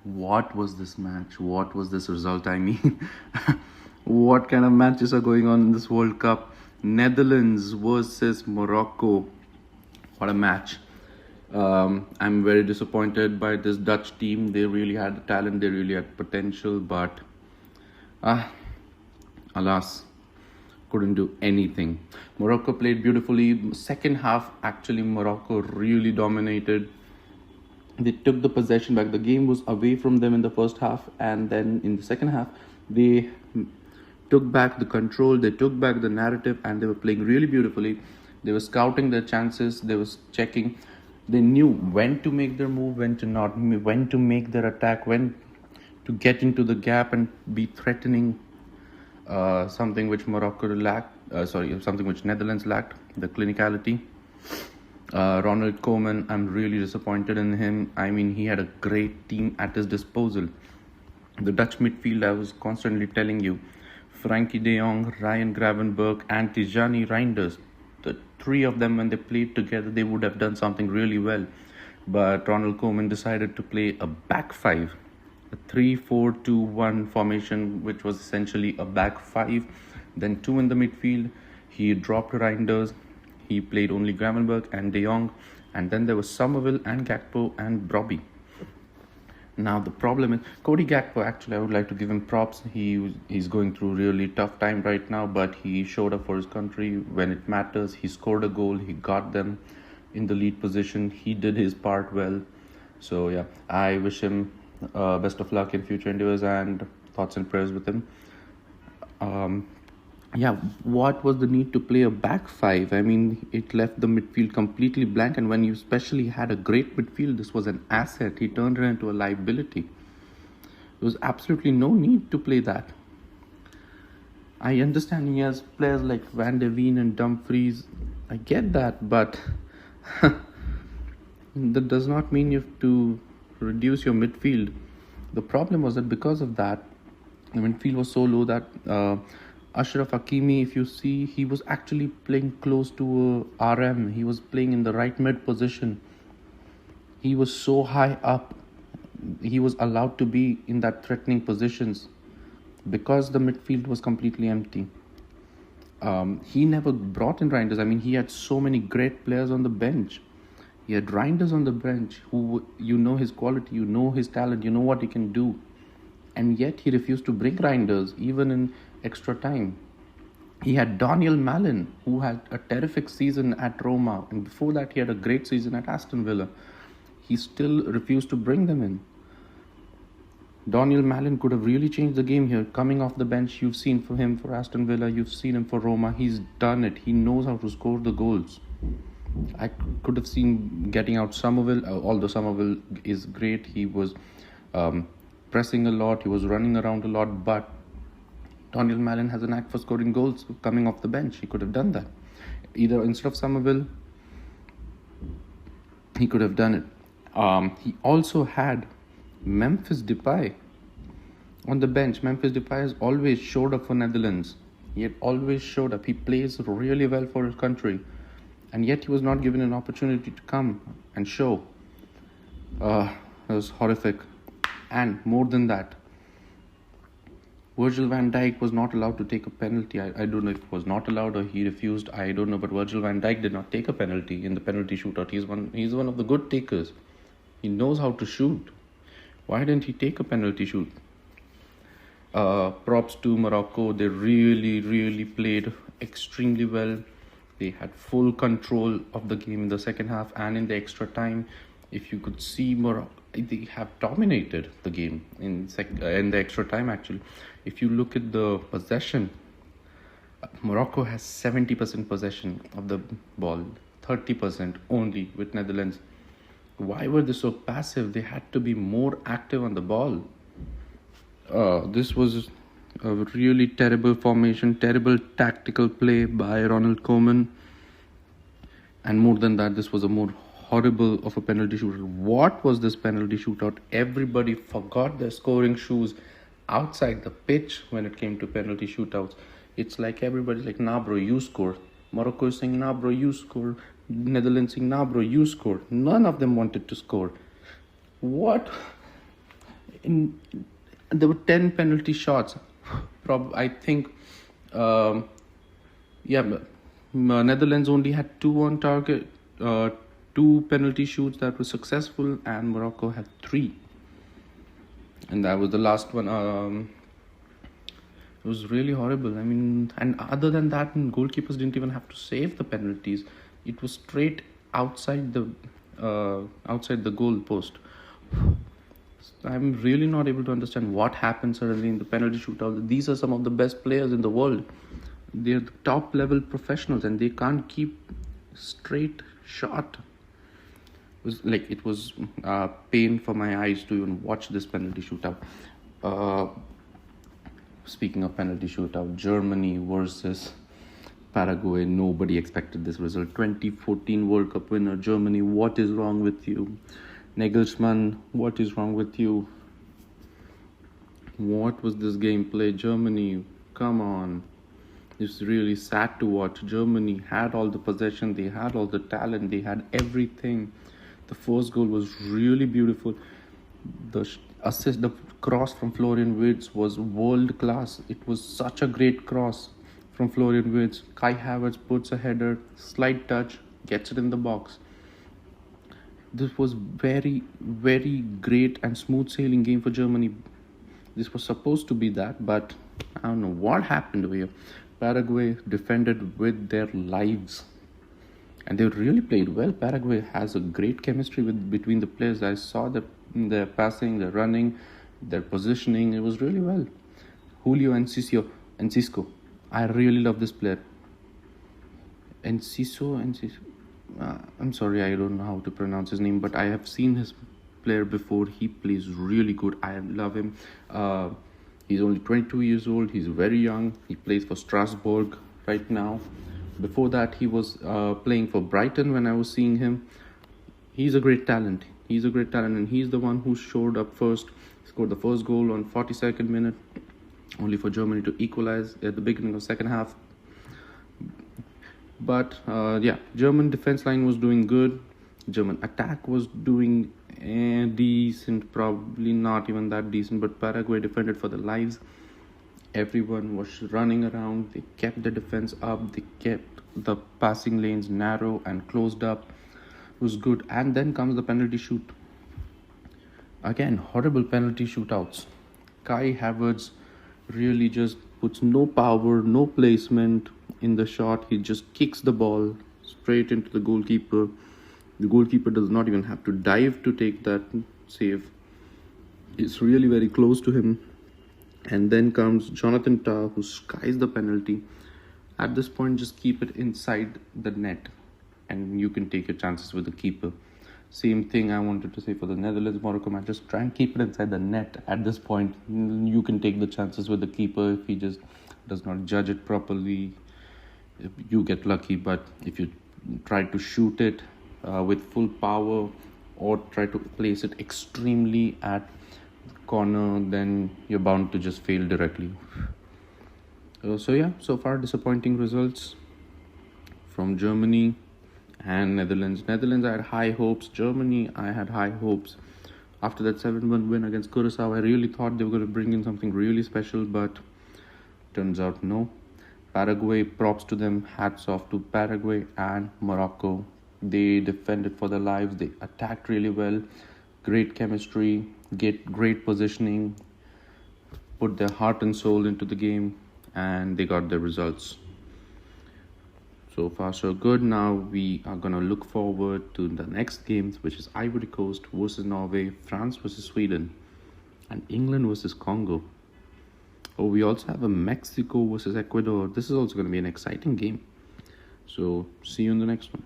What was this match? What was this result? I mean, what kind of matches are going on in this World Cup? Netherlands versus Morocco. What a match. I'm very disappointed by this Dutch team. They really had the talent, they really had potential, but ah, alas, couldn't do anything. Morocco played beautifully. Second half, actually, Morocco really dominated. They took the possession back. The game was away from them in the first half, and then in the second half, they took back the control, they took back the narrative, and they were playing really beautifully. They were scouting their chances, they were checking. They knew when to make their move, when to not, when to make their attack, when to get into the gap and be threatening. Something which Morocco lacked, something which Netherlands lacked, the clinicality. Ronald Koeman, I'm really disappointed in him. I mean, he had a great team at his disposal. The Dutch midfield, I was constantly telling you, Frankie de Jong, Ryan Gravenberch, and Tijani Reinders. The three of them, when they played together, they would have done something really well. But Ronald Koeman decided to play a back five, a 3-4-2-1 formation, which was essentially a back five. Then two in the midfield. He dropped Reinders. He played only Gravenberch and De Jong. And then there was Somerville and Gakpo and Brobby. Now the problem is Cody Gakpo. Actually, I would like to give him props. He's going through really tough time right now, but he showed up for his country when it matters. He scored a goal. He got them in the lead position. He did his part well. So yeah, I wish him best of luck in future endeavors and thoughts and prayers with him. Yeah, what was the need to play a back five? I mean, it left the midfield completely blank, and when you especially had a great midfield, this was an asset. He turned it into a liability. There was absolutely no need to play that. I understand he has players like Van de Ven and Dumfries. I get that, but that does not mean you have to reduce your midfield. The problem was that because of that, the midfield was so low that Ashraf Hakimi, if you see, he was actually playing close to RM. He was playing in the right mid position. He was so high up. He was allowed to be in that threatening positions because the midfield was completely empty. He never brought in Reinders. I mean, he had so many great players on the bench. He had Reinders on the bench who, you know his quality, you know his talent, you know what he can do. And yet he refused to bring Reinders even in extra time. He had Daniel Malin, who had a terrific season at Roma, and before that he had a great season at Aston Villa. He still refused to bring them in. Daniel Malin could have really changed the game here. Coming off the bench, you've seen for him for Aston Villa, you've seen him for Roma. He's done it. He knows how to score the goals. I could have seen getting out Somerville, although Somerville is great. He was pressing a lot, he was running around a lot, but Daniel Malin has a knack for scoring goals coming off the bench. He could have done that. Either instead of Somerville, he could have done it. He also had Memphis Depay on the bench. Memphis Depay has always showed up for Netherlands. He had always showed up. He plays really well for his country. And yet he was not given an opportunity to come and show. It was horrific. And more than that, Virgil van Dijk was not allowed to take a penalty. I don't know if it was not allowed or he refused. I don't know, but Virgil van Dijk did not take a penalty in the penalty shootout. He's one of the good takers. He knows how to shoot. Why didn't he take a penalty shoot? Props to Morocco. They really played extremely well. They had full control of the game in the second half and in the extra time. If you could see Morocco, they have dominated the game in the extra time actually. If you look at the possession, Morocco has 70% possession of the ball, 30% only with Netherlands. Why were they so passive? They had to be more active on the ball. This was a really terrible formation, terrible tactical play by Ronald Koeman. And more than that, this was a more horrible of a penalty shootout. What was this penalty shootout? Everybody forgot their scoring shoes outside the pitch when it came to penalty shootouts. It's like everybody's like, nah bro, you score. Morocco is saying, nah bro, you score. Netherlands saying, nah bro, you score. None of them wanted to score. What? In there were 10 penalty shots. I think, um, yeah, Netherlands only had two on target, two penalty shoots that were successful, and Morocco had three. And that was the last one. It was really horrible. I mean, and other than that, goalkeepers didn't even have to save the penalties. It was straight outside the goal post. I'm really not able to understand what happened suddenly in the penalty shootout. These are some of the best players in the world. They're the top level professionals, and they can't keep straight shot. It was pain for my eyes to even watch this penalty shootout. Uh, Speaking of penalty shootout, Germany versus Paraguay. Nobody expected this result. 2014 World Cup winner Germany. What is wrong with you? Nagelsmann, what is wrong with you? What was this gameplay? Germany, come on. It's really sad to watch. Germany had all the possession, they had all the talent, they had everything. The first goal was really beautiful. The assist, the cross from Florian Wirtz was world class. It was such a great cross from Florian Wirtz. Kai Havertz puts a header, slight touch, gets it in the box. This was very, very great and smooth sailing game for Germany. This was supposed to be that, but I don't know what happened over here. Paraguay defended with their lives, and they really played well. Paraguay has a great chemistry between the players. I saw their passing, their running, their positioning. It was really well. Julio Enciso. I really love this player. Enciso. I'm sorry, I don't know how to pronounce his name, but I have seen his player before. He plays really good. I love him. He's only 22 years old. He's very young. He plays for Strasbourg right now. Before that, he was playing for Brighton when I was seeing him. He's a great talent. And he's the one who showed up first. Scored the first goal on 42nd minute, only for Germany to equalize at the beginning of second half. But German defense line was doing good. German attack was doing decent, probably not even that decent, but Paraguay defended for their lives. Everyone was running around. They kept the defense up. They kept the passing lanes narrow and closed up. It was good. And then comes the penalty shoot. Again, horrible penalty shootouts. Kai Havertz really just puts no power, no placement in the shot. He just kicks the ball straight into the goalkeeper. The goalkeeper does not even have to dive to take that save. It's really very close to him. And then comes Jonathan Tah, who skies the penalty. At this point, just keep it inside the net, and you can take your chances with the keeper. Same thing I wanted to say for the Netherlands Morocco match. Just try and keep it inside the net. At this point, you can take the chances with the keeper. If he just does not judge it properly, you get lucky. But if you try to shoot it with full power, or try to place it extremely at corner, then you're bound to just fail directly. So far disappointing results from Germany and Netherlands. Netherlands, I had high hopes. Germany, I had high hopes. After that 7-1 win against Curacao, I really thought they were going to bring in something really special, but turns out no. Paraguay, props to them. Hats off to Paraguay and Morocco. They defended for their lives. They attacked really well. Great chemistry, great positioning, put their heart and soul into the game, and they got their results. So far so good. Now we are going to look forward to the next games, which is Ivory Coast versus Norway, France versus Sweden, and England versus Congo. Oh, we also have a Mexico versus Ecuador. This is also going to be an exciting game. So see you in the next one.